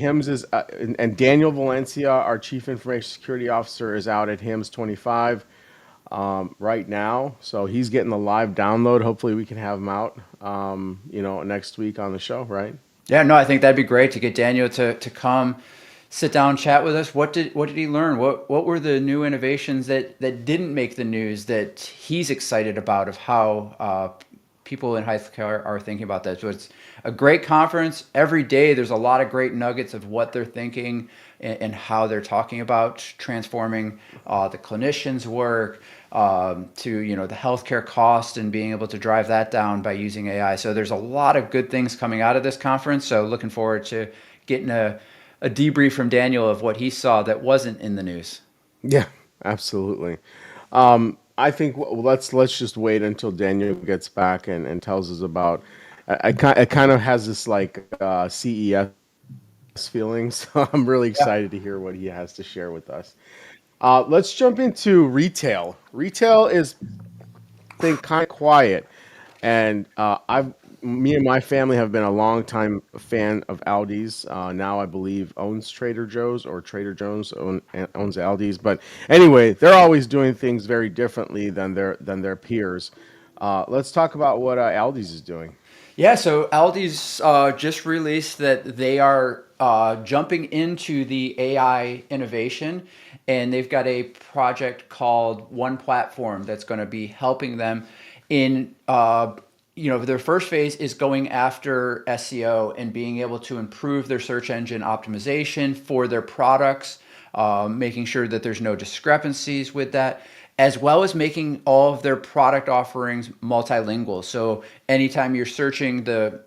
HIMSS is, and Daniel Valencia, our Chief Information Security Officer, is out at HIMSS 25 right now. So he's getting the live download. Hopefully, we can have him out, next week on the show, right? Yeah, no, I think that'd be great to get Daniel to come sit down, chat with us. What did he learn? What were the new innovations that didn't make the news that he's excited about of how people in healthcare are thinking about that? So it's a great conference. Every day there's a lot of great nuggets of what they're thinking and how they're talking about transforming the clinicians' work to the healthcare cost and being able to drive that down by using AI. So there's a lot of good things coming out of this conference. So looking forward to getting a debrief from Daniel of what he saw that wasn't in the news. Yeah, absolutely. I think let's just wait until Daniel gets back and tells us about. It kind of has this like CES feeling, so I'm really Yeah. excited to hear what he has to share with us. Let's jump into retail. Retail is, I think, kind of quiet, and me and my family have been a long time fan of Aldi's. Now I believe owns Trader Joe's, or Trader Joe's owns Aldi's. But anyway, they're always doing things very differently than their peers. Let's talk about what Aldi's is doing. Yeah, so Aldi's just released that they are jumping into the AI innovation, and they've got a project called One Platform that's going to be helping them in. Their first phase is going after SEO and being able to improve their search engine optimization for their products, making sure that there's no discrepancies with that, as well as making all of their product offerings multilingual. So anytime you're searching the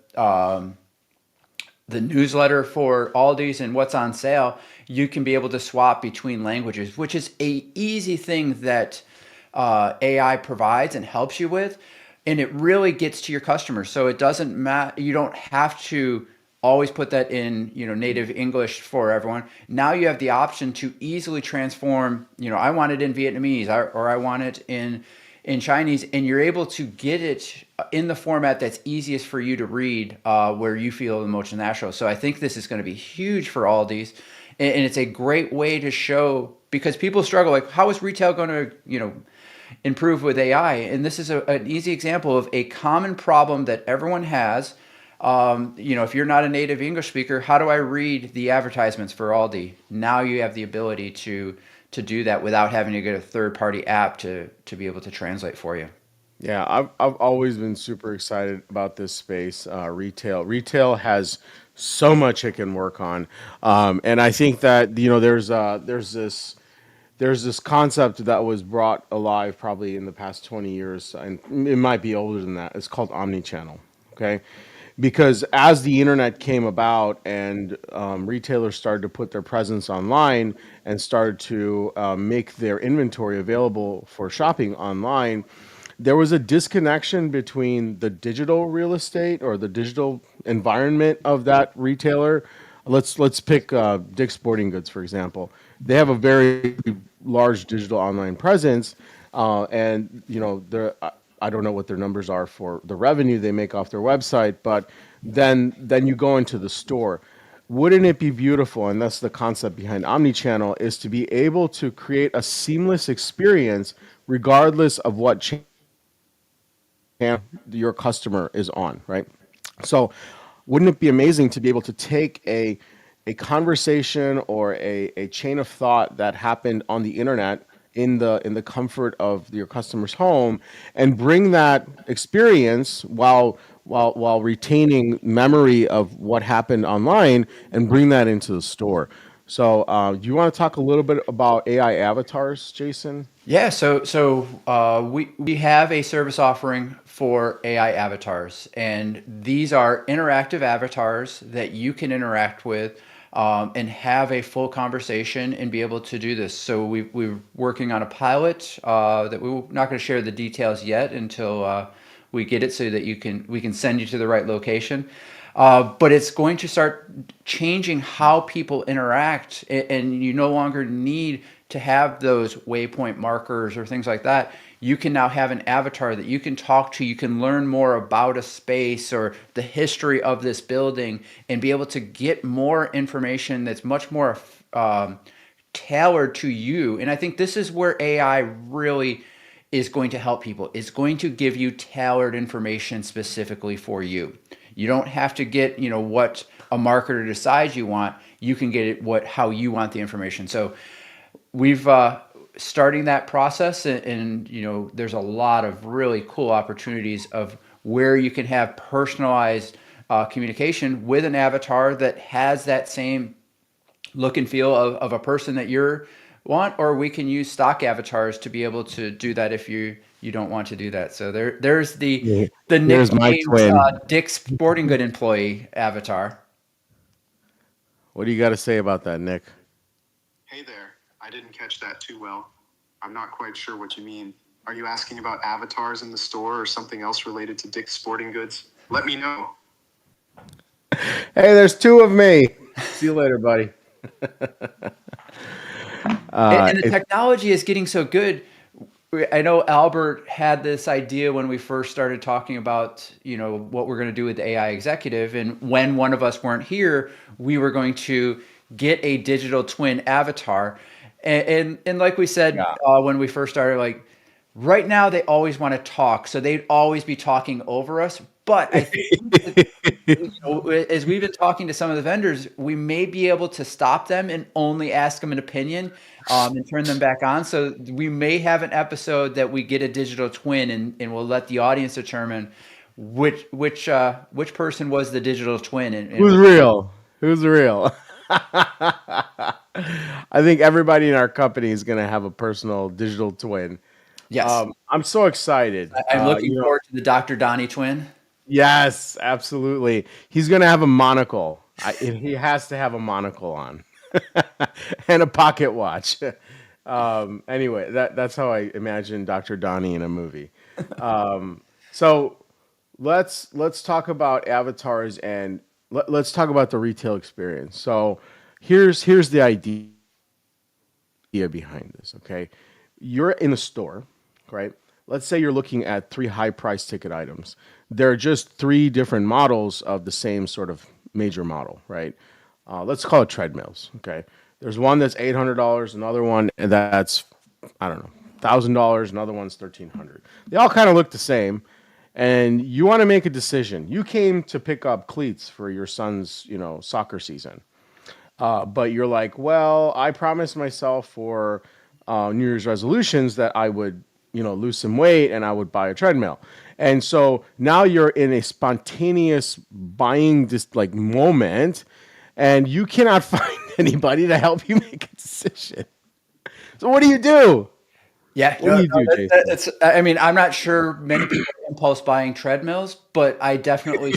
newsletter for Aldi's and what's on sale, you can be able to swap between languages, which is a easy thing that AI provides and helps you with, and it really gets to your customers. So it doesn't matter. You don't have to always put that in native English for everyone. Now you have the option to easily transform. I want it in Vietnamese, or I want it in Chinese, and you're able to get it in the format that's easiest for you to read, where you feel the most natural. So I think this is going to be huge for Aldi's, and it's a great way to show, because people struggle like, how is retail going to improve with AI? And this is an easy example of a common problem that everyone has. If you're not a native English speaker, how do I read the advertisements for Aldi? Now you have the ability to do that without having to get a third party app to be able to translate for you. Yeah, I've always been super excited about this space. Retail has so much it can work on, and I think that there's this concept that was brought alive probably in the past 20 years, and it might be older than that. It's called omnichannel. Okay, because as the internet came about and retailers started to put their presence online and started to make their inventory available for shopping online, there was a disconnection between the digital real estate or the digital environment of that retailer. Let's pick Dick's Sporting Goods, for example. They have a very large digital online presence, and I don't know what their numbers are for the revenue they make off their website, but then you go into the store. Wouldn't it be beautiful? And that's the concept behind omnichannel, is to be able to create a seamless experience regardless of what channel your customer is on, right? So, wouldn't it be amazing to be able to take a conversation or a chain of thought that happened on the internet in the comfort of your customer's home, and bring that experience while retaining memory of what happened online, and bring that into the store? So, do you want to talk a little bit about AI avatars, Jason? Yeah, so we have a service offering for AI avatars, and these are interactive avatars that you can interact with, and have a full conversation and be able to do this. So we're working on a pilot that we're not going to share the details yet until we get it, so that we can send you to the right location. But it's going to start changing how people interact, and you no longer need to have those waypoint markers or things like that. you can now have an avatar that you can talk to. You can learn more about a space or the history of this building and be able to get more information that's much more tailored to you. And I think this is where AI really is going to help people. It's going to give you tailored information specifically for you. You don't have to get, what a marketer decides you want. You can get it how you want the information. So we've starting that process, and there's a lot of really cool opportunities of where you can have personalized communication with an avatar that has that same look and feel of a person that you want, or we can use stock avatars to be able to do that if you don't want to do that. So there's Yeah. the Nick Here's my James twin. Dick's Sporting Good employee avatar. What do you got to say about that, Nick? Hey there. I didn't catch that too well. I'm not quite sure what you mean. Are you asking about avatars in the store or something else related to Dick's Sporting Goods? Let me know. Hey, there's two of me. See you later, buddy. And the technology is getting so good. I know Albert had this idea when we first started talking about, what we're going to do with the AI executive. And when one of us weren't here, we were going to get a digital twin avatar. And like we said, Yeah. when we first started, like right now, they always want to talk. So they'd always be talking over us. But I think as we've been talking to some of the vendors, we may be able to stop them and only ask them an opinion, and turn them back on. So we may have an episode that we get a digital twin, and we'll let the audience determine which person was the digital twin. Who's real? Who's real? I think everybody in our company is going to have a personal digital twin. Yes, I'm so excited. I'm looking forward to the Dr. Donnie twin. Yes, absolutely. He's going to have a monocle. He has to have a monocle on and a pocket watch. Anyway, that's how I imagine Dr. Donnie in a movie. So let's talk about avatars and let's talk about the retail experience. So here's the idea behind this. Okay, you're in a store, right? Let's say you're looking at three high price ticket items. There are just three different models of the same sort of major model, right? Let's call it treadmills. Okay, there's one that's $800, another one that's, I don't know, $1,000, another one's $1,300. They all kind of look the same, and you want to make a decision. You came to pick up cleats for your son's, soccer season. But you're like, well, I promised myself for New Year's resolutions that I would, lose some weight and I would buy a treadmill. And so now you're in a spontaneous buying just like moment, and you cannot find anybody to help you make a decision. So what do you do? Yeah, What do you do, Jason? it's. I mean, I'm not sure many people are impulse buying treadmills, but I definitely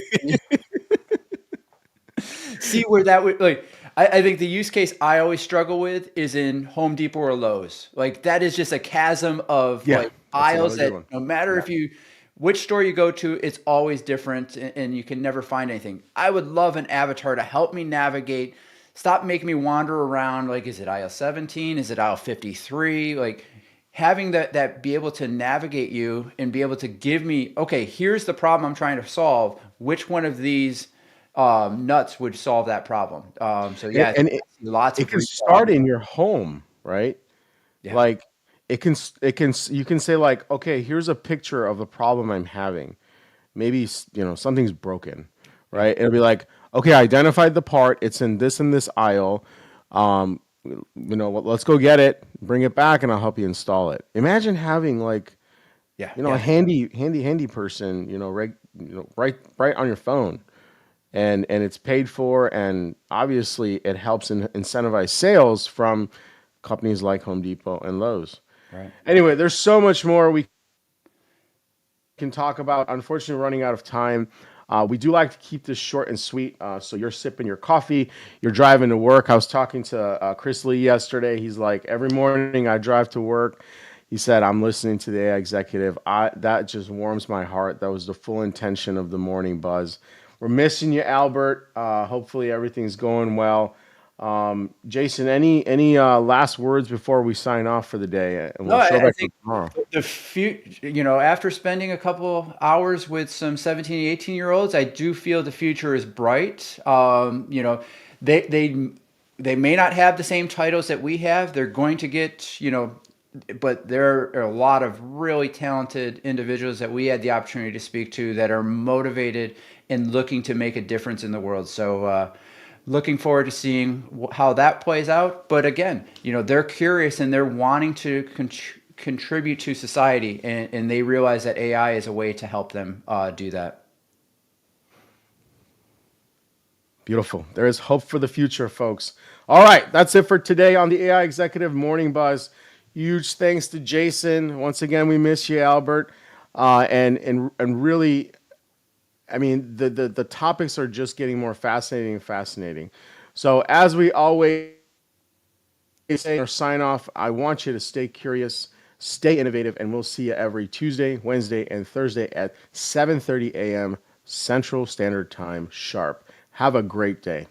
see where that would like. I think the use case I always struggle with is in Home Depot or Lowe's. Like that is just a chasm of Yeah, like that's aisles another good that one. no matter if you which store you go to, it's always different, and you can never find anything. I would love an avatar to help me navigate. Stop making me wander around. Like, is it aisle 17? Is it aisle 53? Like having that be able to navigate you and be able to give me, okay, here's the problem I'm trying to solve. Which one of these nuts would solve that problem? So yeah, And lots it of can retail. start in your home, right? Yeah, Like you can say like, okay, here's a picture of the problem I'm having. Maybe something's broken, yeah, right? It'll be like, okay, I identified the part. It's in this aisle. Um, let's go get it, bring it back, and I'll help you install it. Imagine having like, yeah, a yeah. handy person, right on your phone, and it's paid for, and obviously it helps incentivize sales from companies like Home Depot and Lowe's. Right. Anyway, there's so much more we can talk about. Unfortunately, running out of time. We do like to keep this short and sweet. So you're sipping your coffee, you're driving to work. I was talking to Chris Lee yesterday. He's like, every morning I drive to work. He said, I'm listening to the AI executive. That just warms my heart. That was the full intention of the morning buzz. We're missing you, Albert. Hopefully everything's going well. Jason, any last words before we sign off for the day, and No, we'll show I back up think tomorrow. after spending a couple hours with some 17, 18-year-olds, I do feel the future is bright. They, they, they may not have the same titles that we have. They're going to get, but there are a lot of really talented individuals that we had the opportunity to speak to that are motivated and looking to make a difference in the world. So, looking forward to seeing how that plays out. But again, they're curious and they're wanting to contribute to society, and they realize that AI is a way to help them do that. Beautiful. There is hope for the future, folks. All right, that's it for today on the AI Executive Morning Buzz. Huge thanks to Jason. Once again, we miss you, Albert. And really, I mean, the topics are just getting more fascinating and fascinating. So as we always say or sign off, I want you to stay curious, stay innovative, and we'll see you every Tuesday, Wednesday, and Thursday at 7:30 a.m. Central Standard Time sharp. Have a great day.